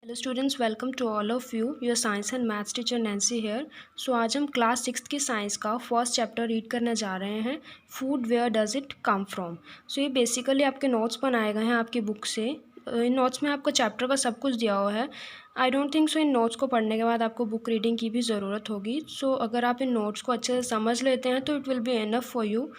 Hello students, welcome to all of you. Your science and maths teacher Nancy here. So आज हम class 6 की science का first chapter read करने जा रहे हैं, food where does it come from. So ये बेसिकली आपके नोट्स बनाए गए हैं आपकी बुक से। इन नोट्स में आपको चैप्टर का सब कुछ दिया हुआ है। I don't think so in notes को पढ़ने के बाद आपको बुक रीडिंग की भी ज़रूरत होगी। सो अगर आप इन नोट्स को अच्छे से समझ लेते हैं तो it will be enough for you.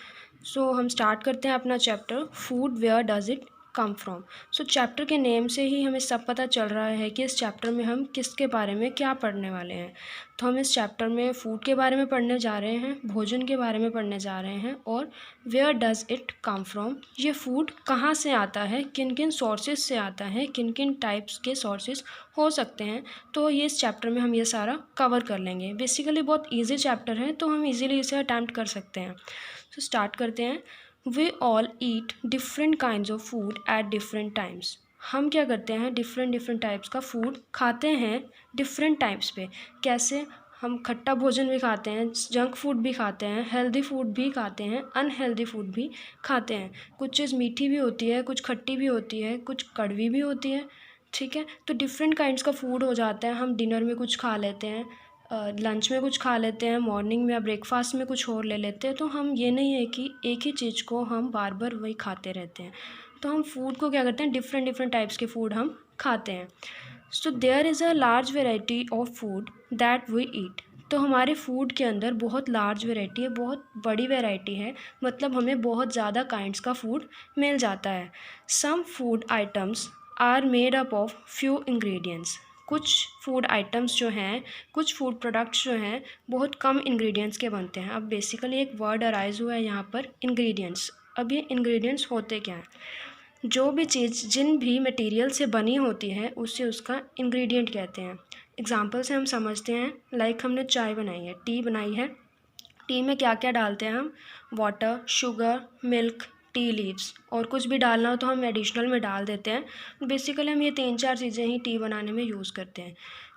So हम स्टार्ट करते हैं अपना chapter, food where does it come from. So chapter के नेम से ही हमें सब पता चल रहा है कि इस चैप्टर में हम किसके बारे में क्या पढ़ने वाले हैं। तो हम इस चैप्टर में फूड के बारे में पढ़ने जा रहे हैं, भोजन के बारे में पढ़ने जा रहे हैं, और where does it come from, ये फूड कहाँ से आता है, किन किन सोर्सेज से आता है, किन किन टाइप्स के सोर्सेज हो सकते हैं। तो ये इस चैप्टर में हम ये सारा कवर कर लेंगे। बेसिकली बहुत ईजी चैप्टर है, तो हम ईजिली इसे अटैम्प्ट कर सकते हैं। तो स्टार्ट करते हैं। We all eat different kinds of food at different times. हम क्या करते हैं, डिफरेंट टाइप्स का फूड खाते हैं डिफरेंट टाइप्स पे। कैसे? हम खट्टा भोजन भी खाते हैं, जंक फूड भी खाते हैं, हेल्दी फूड भी खाते हैं, अनहेल्दी फूड भी खाते हैं। कुछ चीज़ मीठी भी होती है, कुछ खट्टी भी होती है, कुछ कड़वी भी होती है। ठीक है, तो डिफरेंट काइंड्स का फूड हो जाता है। हम डिनर में कुछ खा लेते हैं, लंच में कुछ खा लेते हैं, मॉर्निंग में या ब्रेकफास्ट में कुछ और ले लेते हैं। तो हम ये नहीं है कि एक ही चीज़ को हम बार बार वही खाते रहते हैं। तो हम फूड को क्या करते हैं, डिफरेंट टाइप्स के फूड हम खाते हैं। So there is a large variety of food that we eat. तो हमारे फूड के अंदर बहुत लार्ज वेराइटी है, बहुत बड़ी वेराइटी है, मतलब हमें बहुत ज़्यादा काइंड्स का फूड मिल जाता है। Some food items are made up of few ingredients. कुछ फूड आइटम्स जो हैं, कुछ फूड प्रोडक्ट्स जो हैं, बहुत कम इंग्रेडिएंट्स के बनते हैं। अब बेसिकली एक वर्ड अराइज हुआ है यहाँ पर, इंग्रेडिएंट्स। अब ये इंग्रेडिएंट्स होते क्या हैं? जो भी चीज़ जिन भी मटेरियल से बनी होती है उसे उसका इंग्रेडिएंट कहते हैं। एग्जांपल से हम समझते हैं, लाइक हमने चाय बनाई है, टी बनाई है। टी में क्या क्या डालते हैं हम? Water, sugar, milk, tea leaves, और कुछ भी डालना हो तो हम एडिशनल में डाल देते हैं। बेसिकली हम ये 3-4 चीज़ें ही टी बनाने में यूज़ करते हैं।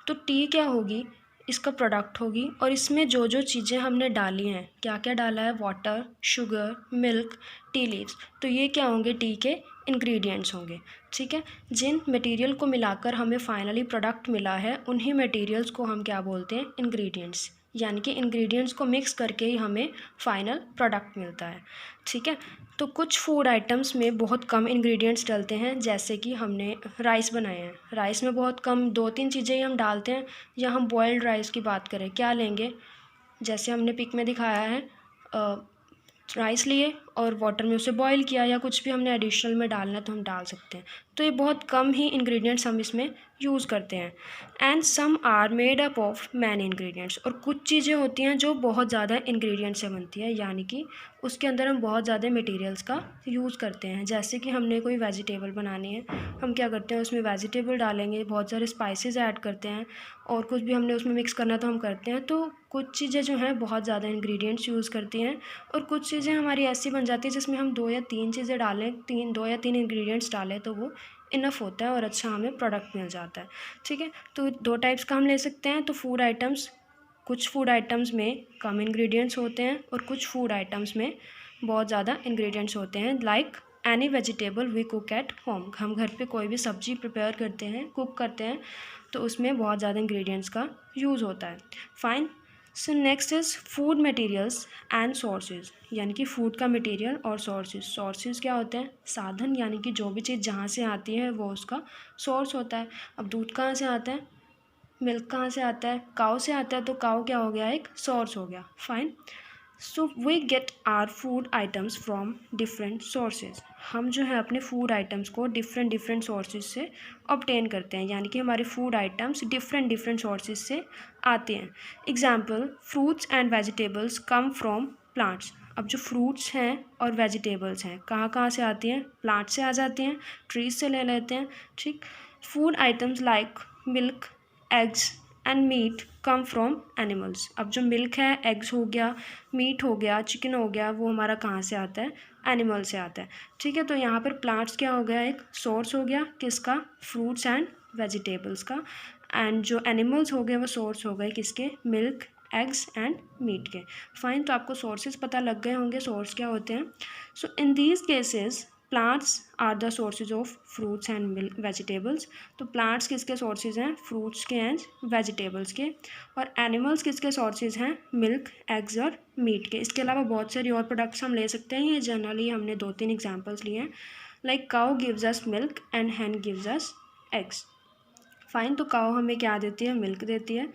तो टी क्या होगी? इसका प्रोडक्ट होगी, और इसमें जो जो चीज़ें हमने डाली हैं, क्या क्या डाला है? Water, sugar, milk, tea leaves. तो ये क्या होंगे? टी के इंग्रेडिएंट्स होंगे। ठीक है, जिन मटेरियल को मिलाकर हमें फाइनली प्रोडक्ट मिला है, उन्हीं मटेरियल्स को हम क्या बोलते हैं? इंग्रेडिएंट्स। यानी कि इंग्रेडिएंट्स को मिक्स करके ही हमें फाइनल प्रोडक्ट मिलता है। ठीक है, तो कुछ फूड आइटम्स में बहुत कम इंग्रेडिएंट्स डलते हैं, जैसे कि हमने राइस बनाए हैं, राइस में बहुत कम 2-3 चीज़ें ही हम डालते हैं। या हम बॉयल्ड राइस की बात करें, क्या लेंगे? जैसे हमने पिक में दिखाया है, राइस लिए और वाटर में उसे बॉईल किया, या कुछ भी हमने एडिशनल में डालना है तो हम डाल सकते हैं। तो ये बहुत कम ही इंग्रेडिएंट्स हम इसमें यूज़ करते हैं। And some are made up of many ingredients. और कुछ चीज़ें होती हैं जो बहुत ज़्यादा इंग्रेडिएंट्स से बनती है, यानी कि उसके अंदर हम बहुत ज़्यादा मटेरियल्स का यूज़ करते हैं। जैसे कि हमने कोई वेजिटेबल बनानी है, हम क्या करते हैं, उसमें वेजिटेबल डालेंगे, बहुत सारे स्पाइसेस ऐड करते हैं, और कुछ भी हमने उसमें मिक्स करना तो हम करते हैं। तो कुछ चीज़ें जो हैं बहुत ज़्यादा इंग्रेडिएंट्स यूज़ करती हैं, और कुछ चीज़ें हमारी ऐसी बन जाती है जिसमें हम 2 या 3 चीज़ें डालें, 2 या 3 इंग्रेडिएंट्स डालें तो वो इनफ होता है और अच्छा हमें प्रोडक्ट मिल जाता है। ठीक है, तो 2 टाइप्स का हम ले सकते हैं। तो फूड आइटम्स, कुछ फूड आइटम्स में कम इंग्रेडिएंट्स होते हैं और कुछ फूड आइटम्स में बहुत ज़्यादा इंग्रेडिएंट्स होते हैं। Like any vegetable we cook at home. हम घर पे कोई भी सब्ज़ी प्रिपेयर करते हैं, कुक करते हैं, तो उसमें बहुत ज़्यादा इंग्रेडिएंट्स का यूज़ होता है। Fine. So next is food materials and sources. यानी कि फूड का मटेरियल और सोर्सेज। सोर्सेज क्या होते हैं? साधन, यानी कि जो भी चीज़ जहाँ से आती है वो उसका सोर्स होता है। अब दूध कहाँ से आता है? मिल्क कहाँ से आता है? काऊ से आता है। तो काऊ क्या हो गया? एक सोर्स हो गया। Fine. So we get our food items from different sources. हम जो है अपने फूड आइटम्स को डिफरेंट सोर्सेज से ऑब्टेन करते हैं, यानी कि हमारे फूड आइटम्स डिफरेंट सोर्सेज से आते हैं। Example, fruits and vegetables come from plants. अब जो फ्रूट्स हैं और वेजिटेबल्स हैं, कहाँ कहाँ से आती हैं? प्लांट से आ जाती हैं, ट्रीज से ले लेते हैं। ठीक। Food items like milk, eggs and meat come from animals. अब जो मिल्क है, एग्स हो गया, मीट हो गया, चिकन हो गया, वो हमारा कहाँ से आता है? एनिमल से आता है। ठीक है, तो यहाँ पर प्लांट्स क्या हो गया? एक सोर्स हो गया, किसका? फ्रूट्स एंड वेजिटेबल्स का। एंड जो एनिमल्स हो गए वो सोर्स हो गए किसके? मिल्क, एग्स एंड मीट के। फाइन, तो आपको सोर्सेज पता लग गए होंगे, सोर्स क्या होते हैं। So in these cases plants are the sources of fruits and milk vegetables. तो प्लांट्स किसके सोर्सेज हैं? फ्रूट्स के एंड वेजिटेबल्स के। और एनिमल्स किसके सोर्सेज हैं? मिल्क, एग्स और मीट के। इसके अलावा बहुत सारी और प्रोडक्ट्स हम ले सकते हैं, ये जनरली हमने 2-3 एग्जाम्पल्स लिए हैं। Like cow gives us milk and Hahn gives us eggs. Fine, तो काउ हमें क्या देती है? मिल्क देती है,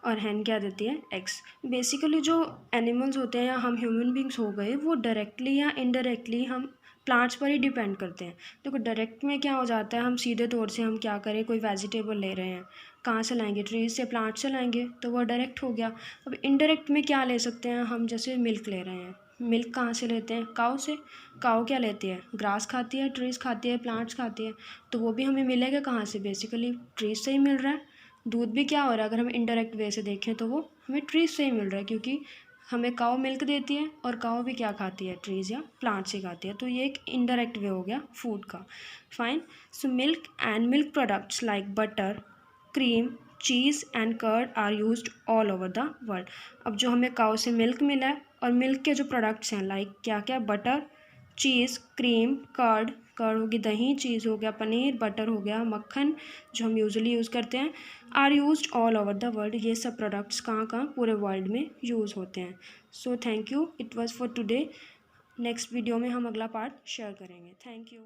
और हैन क्या देती है? एग्स। बेसिकली जो एनिमल्स होते हैं या हम ह्यूमन बींग्स हो गए, वो डायरेक्टली या इनडायरेक्टली हम प्लांट्स पर ही डिपेंड करते हैं। देखो डायरेक्ट में क्या हो जाता है, हम सीधे तौर से हम क्या करें, कोई वेजिटेबल ले रहे हैं, कहाँ से लाएंगे? ट्रीज से, प्लांट से लाएंगे, तो वो डायरेक्ट हो गया। अब इनडायरेक्ट में क्या ले सकते हैं हम? जैसे मिल्क ले रहे हैं, मिल्क कहाँ से लेते हैं? काऊ से। काऊ क्या लेती है? ग्रास खाती है, ट्रीज खाती है, प्लांट्स खाती है, तो वो भी हमें मिलेगा कहाँ से? बेसिकली ट्रीज से ही मिल रहा है। दूध भी क्या हो रहा है, अगर हम इनडायरेक्ट वे से देखें तो वो हमें ट्रीज से ही मिल रहा है, क्योंकि हमें काऊ मिल्क देती है, और काऊ भी क्या खाती है? ट्रीज या प्लांट्स ही खाती है। तो ये एक इनडायरेक्ट वे हो गया फूड का। Fine, so milk and milk products like butter, cream, cheese and curd are used all over the world. अब जो हमें काऊ से मिल्क मिला है, और मिल्क के जो प्रोडक्ट्स हैं लाइक क्या क्या? बटर, चीज़, क्रीम, कर्ड, कर्ड होगी दही, चीज़ हो गया पनीर, बटर हो गया मक्खन जो हम यूजुअली यूज़ करते हैं, are used all over the world. ये सब प्रोडक्ट्स कहाँ कहाँ? पूरे वर्ल्ड में यूज़ होते हैं। So thank you, it was for today. Next video में हम अगला पार्ट शेयर करेंगे। Thank you.